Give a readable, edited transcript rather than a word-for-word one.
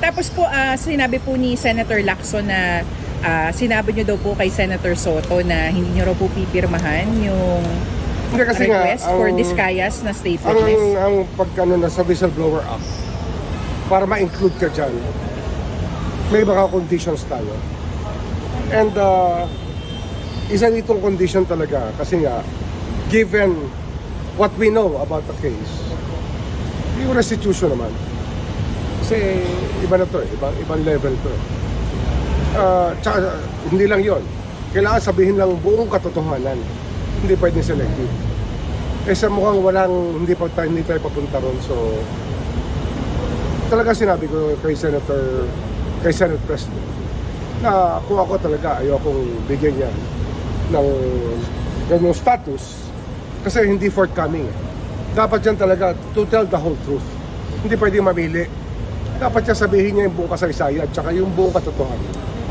Tapos po, sinabi po ni Senator Lacson na sinabi niyo daw po kay Senator Soto na hindi niyo raw po pipirmahan yung Hindi kasi request for Discayas na state witness. ang pagkano na sa Whistleblower Act, para ma-include ka dyan, may mga conditions tayo. And isa ditong condition talaga, kasi nga, given what we know about the case, yung restitution naman, kasi iba na to ibang level to tsaka hindi lang yon, kailangan sabihin lang buong katotohanan, hindi pwedeng selective. Sa mukhang hindi tayo papunta ron. So talaga sinabi ko kay Senate President na kung ako talaga ayokong bigyan niya ng ganung status kasi hindi forthcoming. Dapat yan talaga to tell the whole truth, hindi pwedeng mamili. Dapat niya sabihin niya yung buong kasaysayan at saka yung buong katotohanan.